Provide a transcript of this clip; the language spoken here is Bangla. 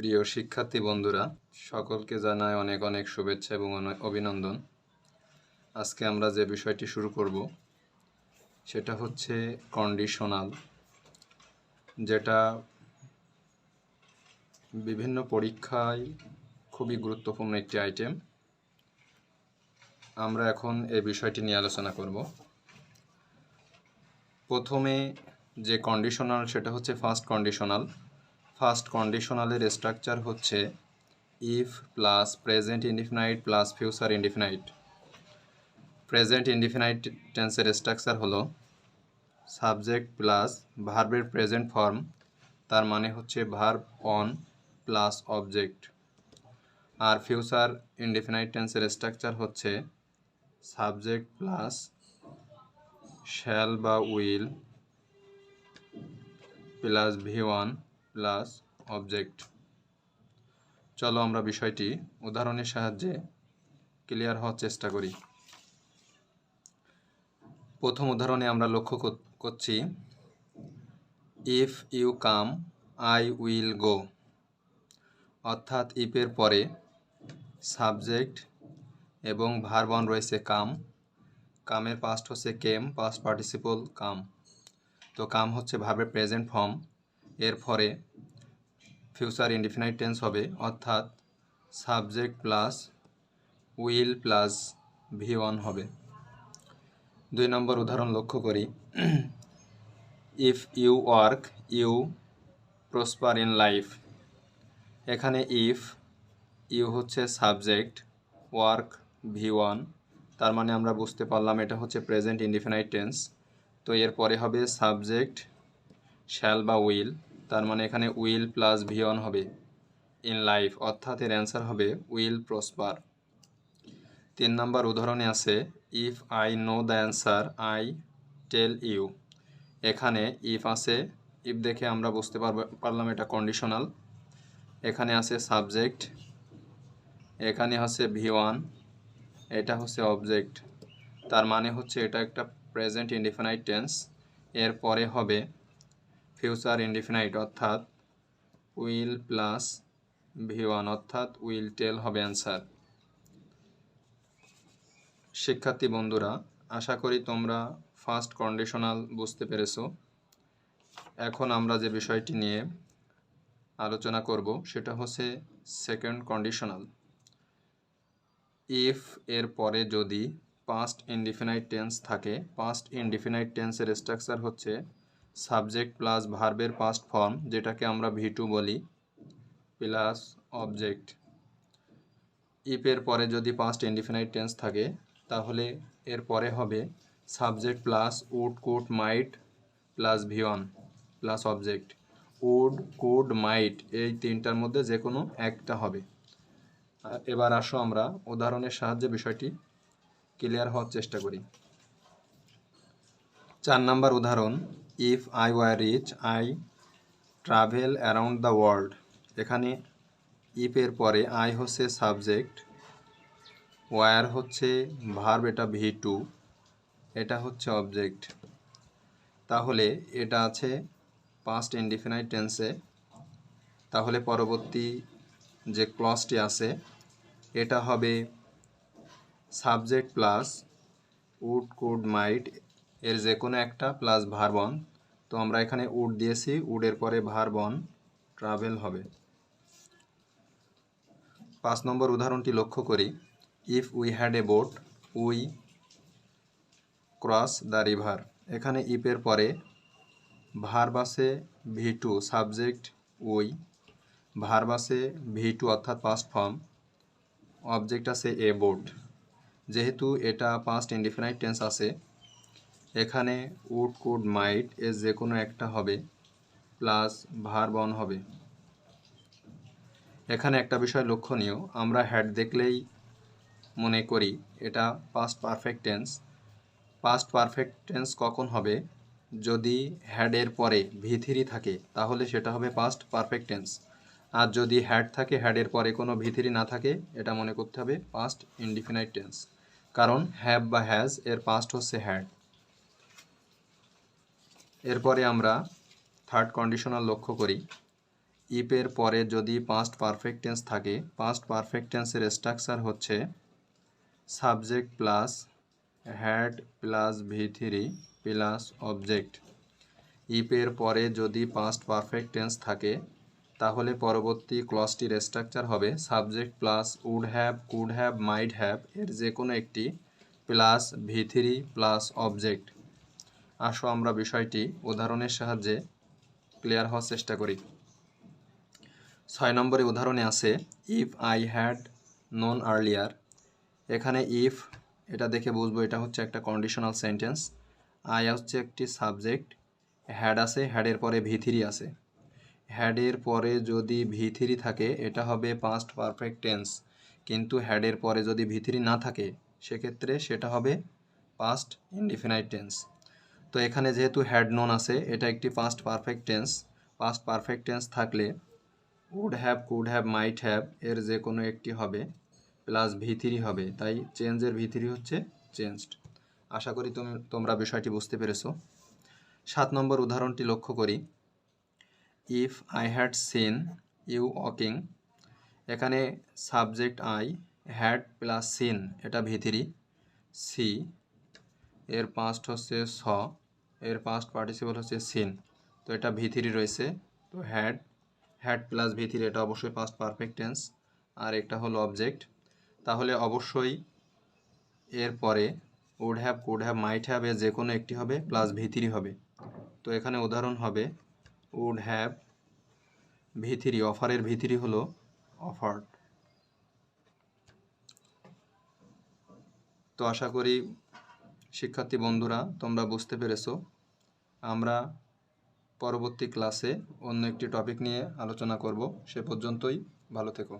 প্রিয় শিক্ষার্থী বন্ধুরা, সকলকে জানাই অনেক অনেক শুভেচ্ছা এবং অভিনন্দন। আজকে আমরা যে বিষয়টি শুরু করব সেটা হচ্ছে কন্ডিশনাল, যেটা বিভিন্ন পরীক্ষায় খুবই গুরুত্বপূর্ণ একটি আইটেম। আমরা এখন এই বিষয়টি নিয়ে আলোচনা করব। প্রথমে যে কন্ডিশনাল সেটা হচ্ছে ফার্স্ট কন্ডিশনাল। ফার্স্ট কন্ডিশনালের স্ট্রাকচার হচ্ছে if plus present indefinite plus future indefinite. Present indefinite টেন্সের স্ট্রাকচার হলো সাবজেক্ট প্লাস ভার্বের প্রেজেন্ট ফর্ম, তার মানে হচ্ছে ভার্ব অন প্লাস অবজেক্ট। আর ফিউচার ইনডিফিনাইট টেন্সের স্ট্রাকচার হচ্ছে সাবজেক্ট প্লাস শ্যাল বা will plus V1 plus object. চলো আমরা বিষয়টি উদাহরণের সাহায্যে ক্লিয়ার হওয়ার চেষ্টা করি। প্রথম উদাহরণে আমরা লক্ষ্য করছি if you come I will go, অর্থাৎ ইফের পরে সাবজেক্ট এবং ভার্ব অন রয়েছে কাম। কামের পাস্ট হচ্ছে কেম, পাস্ট পার্টিসিপল কাম। তো কাম হচ্ছে ভার্বের প্রেজেন্ট ফর্ম, এর পরে ফিউচার ইনডিফিনাইট টেন্স হবে, অর্থাৎ subject plus will plus V1 হবে। 2 নম্বর উদাহরণ লক্ষ্য করি if you work you prosper in life. এখানে ইফ ইউ হচ্ছে সাবজেক্ট, ওয়ার্ক V1, তার মানে আমরা বুঝতে পারলাম এটা হচ্ছে প্রেজেন্ট ইনডিফিনাইট টেন্স। তো এর পরে হবে সাবজেক্ট শ্যাল বা উইল, তার মানে এখানে উইল প্লাস V1 হবে ইন লাইফ, অর্থাৎ এর অ্যান্সার হবে উইল প্রসপার। 3 নম্বর উদাহরণে আছে if I know the answer I tell you. এখানে ইফ আছে, ইফ দেখে আমরা বুঝতে পারলাম এটা কন্ডিশনাল। এখানে আছে সাবজেক্ট, এখানে হচ্ছে V1, এটা হচ্ছে অবজেক্ট, তার মানে হচ্ছে এটা একটা প্রেজেন্ট ইনডিফিনাইট টেন্স। এর পরে হবে ফিউচার ইনডিফিনাইট, অর্থাৎ উইল প্লাস V1, অর্থাৎ উইল টেল হবে অ্যান্সার। শিক্ষার্থী বন্ধুরা, আশা করি তোমরা ফার্স্ট কন্ডিশনাল বুঝতে পেরেছো। এখন আমরা যে বিষয়টি নিয়ে আলোচনা করব সেটা হচ্ছে সেকেন্ড কন্ডিশনাল। ইফ এর পরে যদি পাস্ট ইনডিফিনাইট টেন্স থাকে, পাস্ট ইনডিফিনাইট টেন্সের স্ট্রাকচার হচ্ছে সাবজেক্ট প্লাস ভার্বের পাস্ট ফর্ম, যেটাকে আমরা V2 বলি, প্লাস অবজেক্ট। ইফ এর পরে যদি পাস্ট ইনডিফিনাইট টেন্স থাকে তাহলে এর পরে হবে subject plus would could might plus V1 plus object. Would could might এই তিনটার মধ্যে যে কোনো একটা হবে। এবার আসো আমরা উদাহরণের সাহায্যে বিষয়টি ক্লিয়ার হওয়ার চেষ্টা করি। 4 নম্বর উদাহরণ if I were rich I travel around the world. এখানে ইফ এর পরে আই হচ্ছে সাবজেক্ট, ওয়ার হচ্ছে ভার্ব, এটা V2, এটা হচ্ছে অবজেক্ট। তাহলে এটা আছে পাস্ট ইনডিফিনাইট টেন্সে, তাহলে পরবর্তী যে ক্লজটি আছে এটা হবে subject plus would could might এর যে কোনো একটা প্লাস ভার্ব অন। তো আমরা এখানে উড দিয়েছি, উডের পরে ভার্ব অন ট্রাভেল হবে। 5 নম্বর উদাহরণটি লক্ষ্য করি if we had a boat we cross the river. এখানে ইফের পরে ভার্ব আছে V2, সাবজেক্ট উই, ভার্ব আছে V2 অর্থাৎ পাস্ট ফর্ম, অবজেক্ট আছে এ বোট। যেহেতু এটা পাস্ট ইনডিফিনাইট টেন্স আছে, এখানে উড কুড মাইট এর যে কোনো একটা হবে প্লাস ভার্ব অন হবে। এখানে একটা বিষয় লক্ষণীয়, আমরা হ্যাড দেখলেই মনে করি এটা past perfect tense. Past perfect tense কখন হবে? যদি হ্যাডের পরে V3 থাকে তাহলে সেটা হবে পাস্ট পারফেক্ট টেন্স। আর যদি হ্যাড থাকে, হ্যাডের পরে কোনো V3 না থাকে, এটা মনে করতে হবে পাস্ট ইনডিফিনাইট টেন্স, কারণ হ্যাভ বা হ্যাজ এর পাস্ট হচ্ছে হ্যাড। এরপরে আমরা থার্ড কন্ডিশনাল লক্ষ্য করি ইফের পরে যদি পাস্ট পারফেক্ট টেন্স থাকে, পাস্ট পারফেক্ট টেন্সের স্ট্রাকচার হচ্ছে subject plus had plus V3 plus object. ইফের পরে যদি পাস্ট পারফেক্ট টেন্স থাকে তাহলে পরবর্তী ক্লজটির স্ট্রাকচার হবে subject plus would have, could have, might have এর যে কোনো একটি প্লাস V3 প্লাস অবজেক্ট। আসো আমরা বিষয়টি উদাহরণের সাহায্যে ক্লিয়ার হওয়ার চেষ্টা করি। 6 নম্বরে উদাহরণে আছে if I had known earlier. এখানে ইফ এটা দেখে বুঝবো এটা হচ্ছে একটা কন্ডিশনাল সেন্টেন্স। আই হচ্ছে একটি সাবজেক্ট, হ্যাড আছে, হ্যাডের পরে V3 আছে। হ্যাডের পরে যদি V3 থাকে এটা হবে পাস্ট পারফেক্ট টেন্স, কিন্তু হ্যাডের পরে যদি V3 না থাকে সেক্ষেত্রে সেটা হবে পাস্ট ইনডিফিনাইট টেন্স। তো এখানে যেহেতু হ্যাড নোন আছে এটা একটি past perfect tense. Past perfect tense থাকলে would have, could have, might have এর যে কোনো একটি হবে প্লাস V3 হবে, তাই চেঞ্জের V3 হচ্ছে চেঞ্জড। আশা করি তোমরা বিষয়টি বুঝতে পেরেছো। 7 নম্বর উদাহরণটি লক্ষ্য করি if I had seen you walking. এখানে subject I, had plus seen এটা V3, সি এর পাস্ট হচ্ছে স, এর পাস্ট পার্টিসিপল হচ্ছে সিন, তো এটা V3 রয়েছে। তো হ্যাড প্লাস V3 এটা অবশ্যই পাস্ট পারফেক্ট টেন্স, আর একটা হলো অবজেক্ট। তাহলে অবশ্যই এর পরে would have, could have, might have এর যে কোনো একটি হবে প্লাস V3 হবে। তো এখানে উদাহরণ হবে উড হ্যাভ V3, অফারের V3 হলো অফার্ড। তো আশা করি শিক্ষার্থী বন্ধুরা তোমরা বুঝতে পেরেছো। আমরা পরবর্তী ক্লাসে অন্য একটি টপিক নিয়ে আলোচনা করব। সে পর্যন্তই ভালো থেকো।